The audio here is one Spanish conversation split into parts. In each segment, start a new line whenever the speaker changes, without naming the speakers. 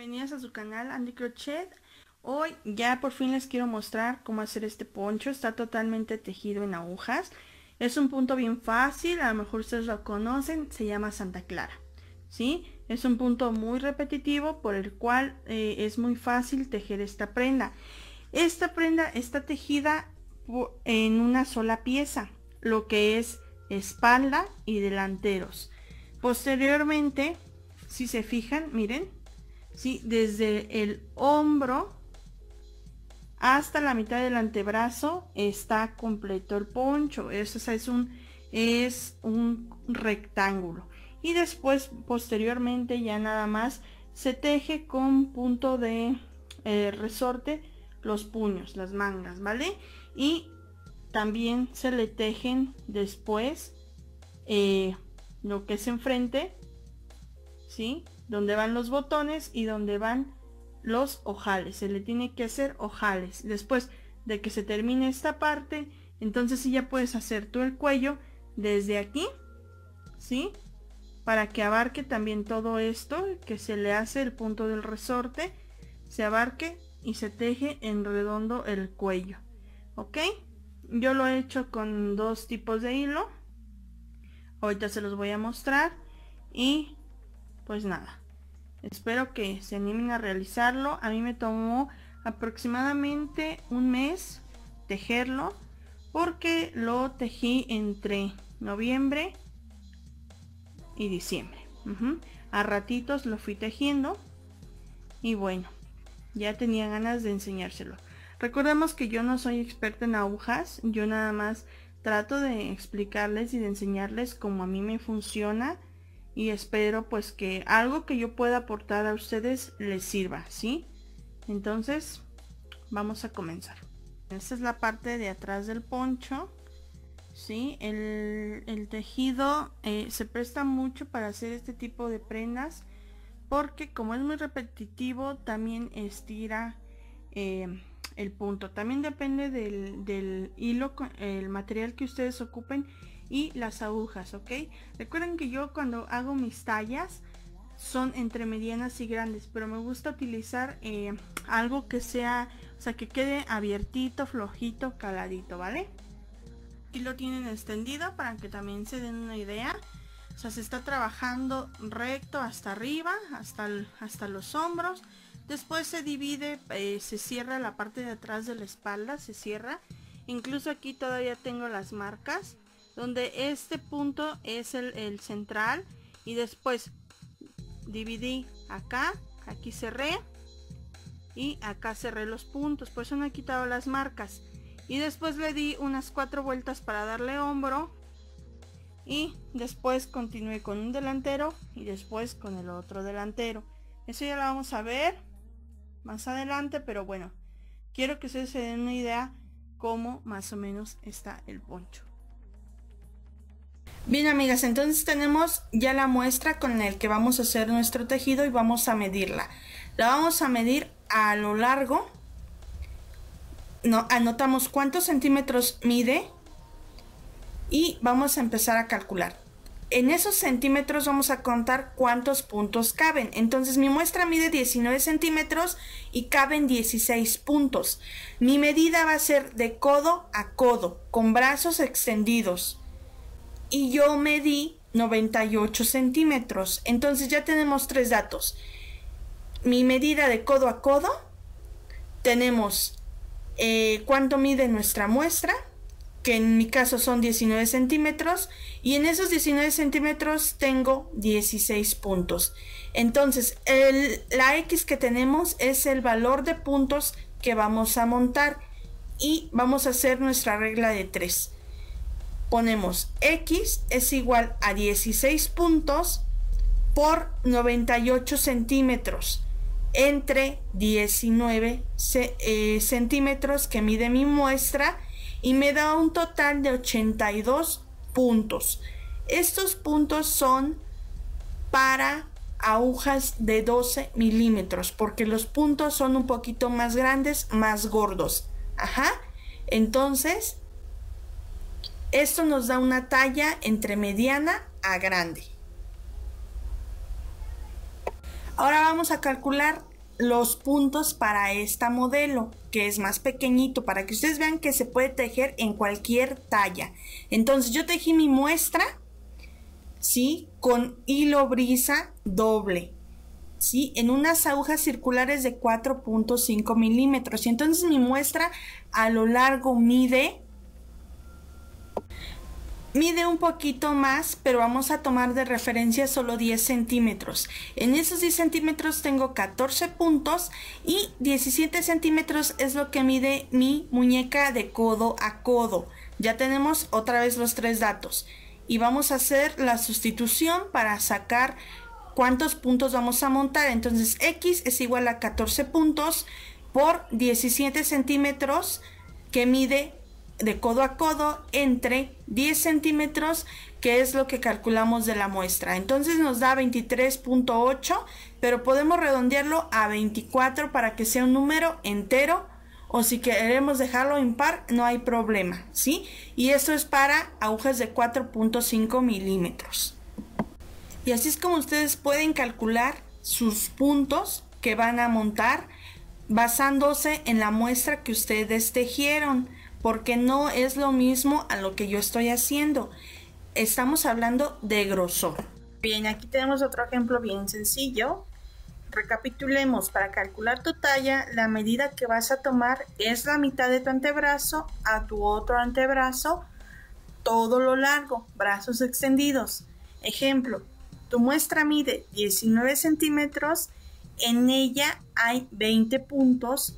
Bienvenidas a su canal Andy Crochet. Hoy ya por fin les quiero mostrar cómo hacer este poncho. Está totalmente tejido en agujas. Es un punto bien fácil, a lo mejor ustedes lo conocen, se llama Santa Clara. ¿Sí? Es un punto muy repetitivo por el cual es muy fácil tejer esta prenda. Esta prenda está tejida en una sola pieza, lo que es espalda y delanteros. Posteriormente, si se fijan, miren, ¿sí? Desde el hombro hasta la mitad del antebrazo está completo el poncho. Es un rectángulo. Y después, posteriormente, ya nada más se teje con punto de resorte los puños, las mangas, ¿vale? Y también se le tejen después lo que es enfrente, ¿sí? Donde van los botones y donde van los ojales. Se le tiene que hacer ojales. Después de que se termine esta parte, entonces sí ya puedes hacer tú el cuello desde aquí, ¿sí? Para que abarque también todo esto, que se le hace el punto del resorte, se abarque y se teje en redondo el cuello. ¿Ok? Yo lo he hecho con dos tipos de hilo. Ahorita se los voy a mostrar. Y pues nada, espero que se animen a realizarlo. A mí me tomó aproximadamente un mes tejerlo, porque lo tejí entre noviembre y diciembre. A ratitos lo fui tejiendo y bueno, ya tenía ganas de enseñárselo. Recordemos que yo no soy experta en agujas, yo nada más trato de explicarles y de enseñarles cómo a mí me funciona, y espero pues que algo que yo pueda aportar a ustedes les sirva, ¿sí? Entonces vamos a comenzar. Esta es la parte de atrás del poncho, ¿sí? El tejido se presta mucho para hacer este tipo de prendas, porque como es muy repetitivo también estira el punto. También depende del hilo, el material que ustedes ocupen y las agujas, ¿ok? Recuerden que yo cuando hago mis tallas son entre medianas y grandes, pero me gusta utilizar algo que sea, o sea, que quede abiertito, flojito, caladito, ¿vale? Aquí lo tienen extendido para que también se den una idea. O sea, se está trabajando recto hasta arriba, hasta los hombros. Después se divide, se cierra la parte de atrás de la espalda, se cierra. Incluso aquí todavía tengo las marcas, donde este punto es el central, y después dividí acá, aquí cerré y acá cerré los puntos, por eso no he quitado las marcas. Y después le di unas 4 vueltas para darle hombro, y después continué con un delantero y después con el otro delantero. Eso ya lo vamos a ver más adelante, pero bueno, quiero que ustedes se den una idea cómo más o menos está el poncho. Bien, amigas, entonces tenemos ya la muestra con el que vamos a hacer nuestro tejido y vamos a medirla. La vamos a medir a lo largo. Anotamos cuántos centímetros mide y vamos a empezar a calcular. En esos centímetros vamos a contar cuántos puntos caben. Entonces mi muestra mide 19 centímetros y caben 16 puntos. Mi medida va a ser de codo a codo, con brazos extendidos. Y yo medí 98 centímetros. Entonces ya tenemos 3 datos. Mi medida de codo a codo. Tenemos cuánto mide nuestra muestra, que en mi caso son 19 centímetros. Y en esos 19 centímetros tengo 16 puntos. Entonces la X que tenemos es el valor de puntos que vamos a montar. Y vamos a hacer nuestra regla de 3. Ponemos X es igual a 16 puntos por 98 centímetros entre 19 centímetros que mide mi muestra, y me da un total de 82 puntos. Estos puntos son para agujas de 12 milímetros, porque los puntos son un poquito más grandes, más gordos. Entonces esto nos da una talla entre mediana a grande. Ahora vamos a calcular los puntos para esta modelo, que es más pequeñito, para que ustedes vean que se puede tejer en cualquier talla. Entonces yo tejí mi muestra, ¿sí?, con hilo brisa doble, ¿sí?, en unas agujas circulares de 4.5 milímetros. Y entonces mi muestra a lo largo mide un poquito más, pero vamos a tomar de referencia solo 10 centímetros. En esos 10 centímetros tengo 14 puntos y 17 centímetros es lo que mide mi muñeca de codo a codo. Ya tenemos otra vez los tres datos y vamos a hacer la sustitución para sacar cuántos puntos vamos a montar. Entonces X es igual a 14 puntos por 17 centímetros que mide de codo a codo entre 10 centímetros, que es lo que calculamos de la muestra. Entonces nos da 23.8, pero podemos redondearlo a 24 para que sea un número entero, o si queremos dejarlo impar no hay problema, ¿sí? Y esto es para agujas de 4.5 milímetros. Y así es como ustedes pueden calcular sus puntos que van a montar basándose en la muestra que ustedes tejieron, porque no es lo mismo a lo que yo estoy haciendo. Estamos hablando de grosor. Bien, aquí tenemos otro ejemplo bien sencillo. Recapitulemos. Para calcular tu talla, la medida que vas a tomar es la mitad de tu antebrazo a tu otro antebrazo, todo lo largo, brazos extendidos. Ejemplo, tu muestra mide 19 centímetros, en ella hay 20 puntos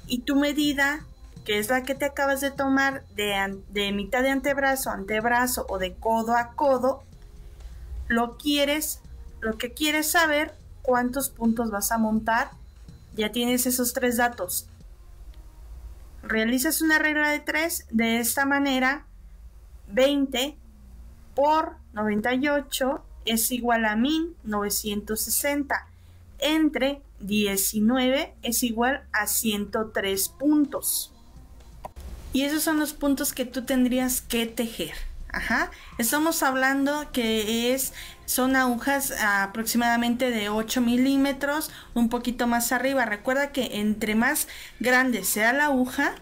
y tu medida, que es la que te acabas de tomar de mitad de antebrazo a antebrazo o de codo a codo, lo que quieres saber cuántos puntos vas a montar. Ya tienes esos tres datos. Realizas una regla de 3 de esta manera. 20 por 98 es igual a 1960. Entre 19 es igual a 103 puntos. Y esos son los puntos que tú tendrías que tejer. Ajá. Estamos hablando que son agujas aproximadamente de 8 milímetros, un poquito más arriba. Recuerda que entre más grande sea la aguja,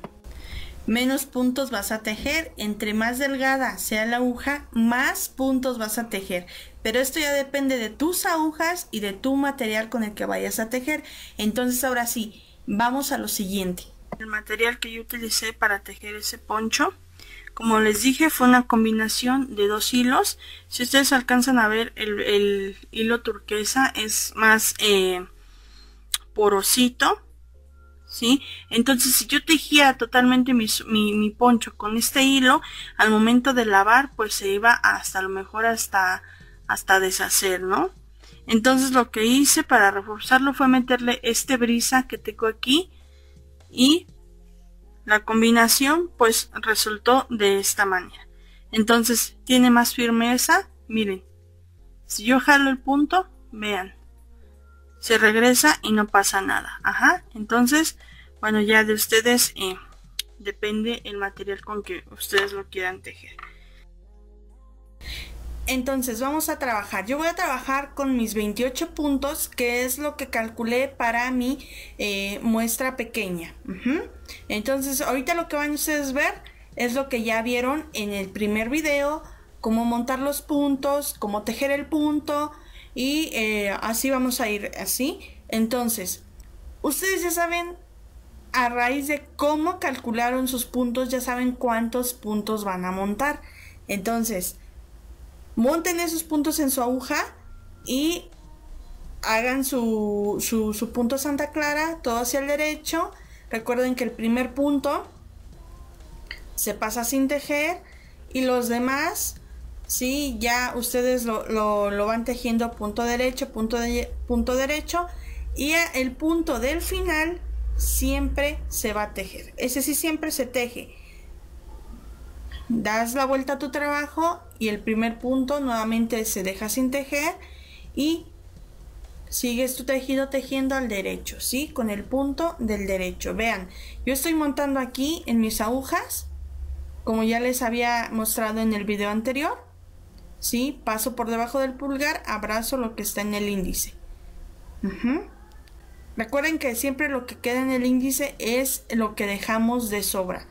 menos puntos vas a tejer. Entre más delgada sea la aguja, más puntos vas a tejer. Pero esto ya depende de tus agujas y de tu material con el que vayas a tejer. Entonces ahora sí, vamos a lo siguiente. El material que yo utilicé para tejer ese poncho, como les dije, fue una combinación de dos hilos. Si ustedes alcanzan a ver, el hilo turquesa es más porosito, ¿sí? Entonces, si yo tejía totalmente mi poncho con este hilo, al momento de lavar, pues se iba hasta, a lo mejor hasta deshacer, ¿no? Entonces, lo que hice para reforzarlo fue meterle este brisa que tengo aquí, y la combinación pues resultó de esta manera. Entonces tiene más firmeza. Miren, si yo jalo el punto, vean, se regresa y no pasa nada. Ajá. Entonces, bueno, ya de ustedes depende el material con que ustedes lo quieran tejer. Entonces vamos a trabajar. Yo voy a trabajar con mis 28 puntos, que es lo que calculé para mi muestra pequeña. Entonces ahorita lo que van ustedes a ver es lo que ya vieron en el primer video, cómo montar los puntos, cómo tejer el punto, y así vamos a ir así. Entonces ustedes ya saben, a raíz de cómo calcularon sus puntos, ya saben cuántos puntos van a montar. Entonces monten esos puntos en su aguja y hagan su punto Santa Clara, todo hacia el derecho. Recuerden que el primer punto se pasa sin tejer y los demás, sí, ya ustedes lo van tejiendo punto derecho, punto derecho, y el punto del final siempre se va a tejer. Ese sí siempre se teje. Das la vuelta a tu trabajo y el primer punto nuevamente se deja sin tejer y sigues tu tejido tejiendo al derecho, ¿sí? Con el punto del derecho. Vean, yo estoy montando aquí en mis agujas, como ya les había mostrado en el video anterior, ¿sí? Paso por debajo del pulgar, abrazo lo que está en el índice. Recuerden que siempre lo que queda en el índice es lo que dejamos de sobra.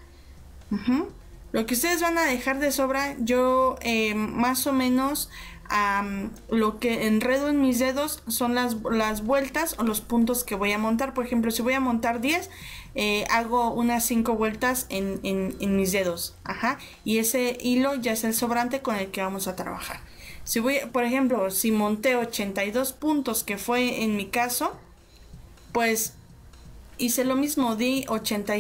Lo que ustedes van a dejar de sobra, yo más o menos lo que enredo en mis dedos son las vueltas o los puntos que voy a montar. Por ejemplo, si voy a montar 10, hago unas 5 vueltas en mis dedos. Y ese hilo ya es el sobrante con el que vamos a trabajar. Si voy, por ejemplo, si monté 82 puntos, que fue en mi caso, pues hice lo mismo, di 80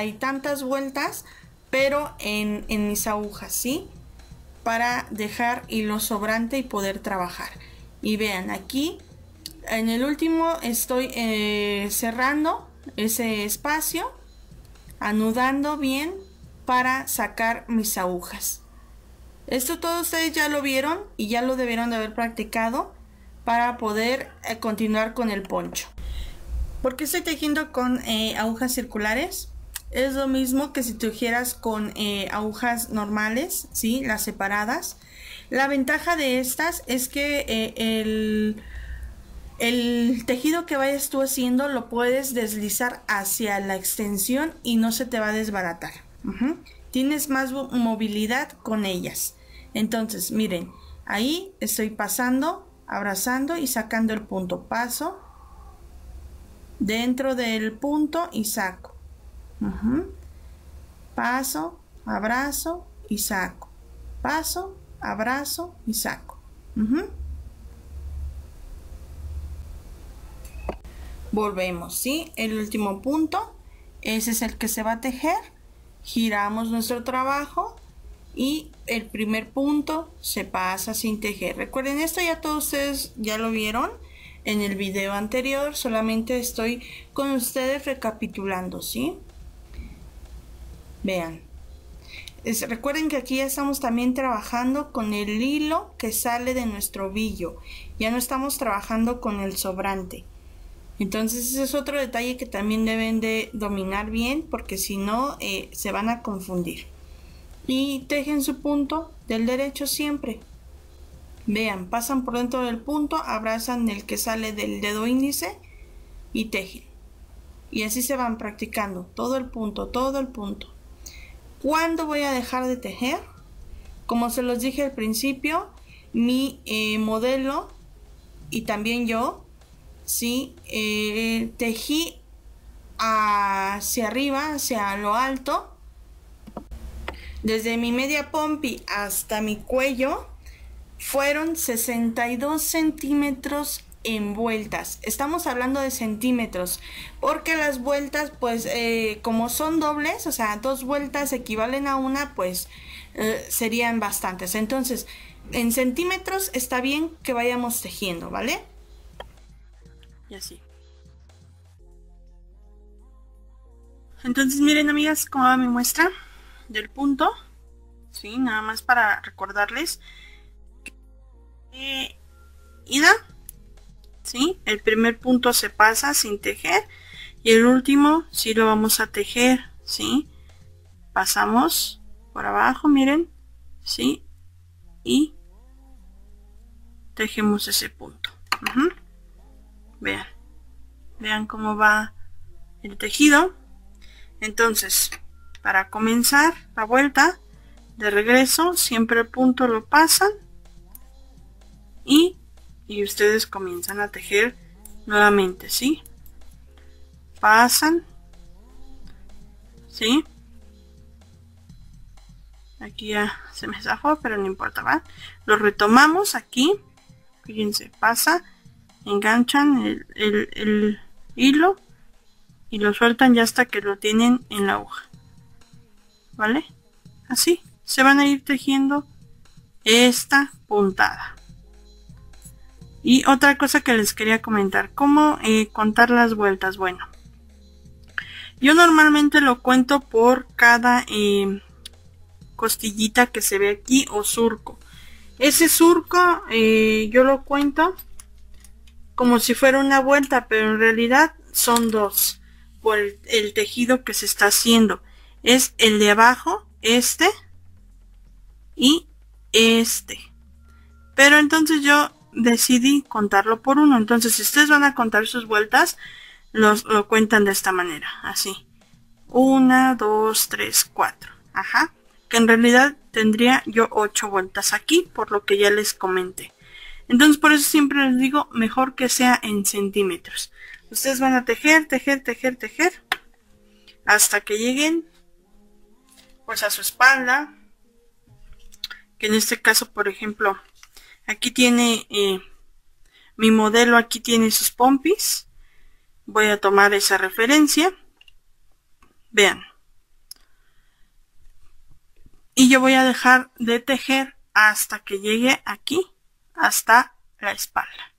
y tantas vueltas, pero en mis agujas, ¿sí? Para dejar hilo sobrante y poder trabajar. Y vean, aquí en el último estoy cerrando ese espacio, anudando bien para sacar mis agujas. Esto todos ustedes ya lo vieron y ya lo debieron de haber practicado para poder continuar con el poncho. ¿Por qué estoy tejiendo con agujas circulares? Es lo mismo que si tejieras con agujas normales, ¿sí? Las separadas. La ventaja de estas es que el tejido que vayas tú haciendo lo puedes deslizar hacia la extensión y no se te va a desbaratar. Tienes más movilidad con ellas. Entonces, miren, ahí estoy pasando, abrazando y sacando el punto. Paso dentro del punto y saco. Paso, abrazo y saco. Paso, abrazo y saco. Volvemos, ¿sí? El último punto, ese es el que se va a tejer. Giramos nuestro trabajo y el primer punto se pasa sin tejer. Recuerden, esto ya todos ustedes ya lo vieron en el video anterior, solamente estoy con ustedes recapitulando, ¿sí? Vean, recuerden que aquí ya estamos también trabajando con el hilo que sale de nuestro ovillo, ya no estamos trabajando con el sobrante. Entonces ese es otro detalle que también deben de dominar bien, porque si no se van a confundir. Y tejen su punto del derecho siempre. Vean, pasan por dentro del punto, abrazan el que sale del dedo índice y tejen. Y así se van practicando todo el punto, todo el punto. ¿Cuándo voy a dejar de tejer? Como se los dije al principio, mi modelo y también yo, ¿sí? Tejí hacia arriba, hacia lo alto, desde mi media pompi hasta mi cuello, fueron 62 centímetros en vueltas. Estamos hablando de centímetros, porque las vueltas, pues, como son dobles, o sea, 2 vueltas equivalen a una, pues, serían bastantes. Entonces, en centímetros está bien que vayamos tejiendo, ¿vale? Y así. Entonces, miren, amigas, cómo va mi muestra del punto. Sí, nada más para recordarles que ida, sí, el primer punto se pasa sin tejer y el último sí lo vamos a tejer, sí. Pasamos por abajo, miren, sí, y tejemos ese punto. Vean cómo va el tejido. Entonces, para comenzar la vuelta de regreso, siempre el punto lo pasan y ustedes comienzan a tejer nuevamente, ¿sí? Pasan, ¿sí? Aquí ya se me zafó, pero no importa, ¿va? Lo retomamos aquí, fíjense, pasa, enganchan el hilo y lo sueltan ya hasta que lo tienen en la aguja, ¿vale? Así se van a ir tejiendo esta puntada. Y otra cosa que les quería comentar, ¿cómo contar las vueltas? Bueno, yo normalmente lo cuento por cada costillita que se ve aquí o surco. Ese surco yo lo cuento como si fuera una vuelta, pero en realidad son 2 por el tejido que se está haciendo. Es el de abajo, este y este. Pero entonces yo decidí contarlo por uno. Entonces, si ustedes van a contar sus vueltas, lo cuentan de esta manera, así. 1, 2, 3, 4. Ajá. Que en realidad tendría yo 8 vueltas aquí, por lo que ya les comenté. Entonces, por eso siempre les digo, mejor que sea en centímetros. Ustedes van a tejer, tejer, tejer, tejer, hasta que lleguen pues a su espalda. Que en este caso, por ejemplo, aquí tiene mi modelo, aquí tiene sus pompis. Voy a tomar esa referencia. Vean. Y yo voy a dejar de tejer hasta que llegue aquí, hasta la espalda.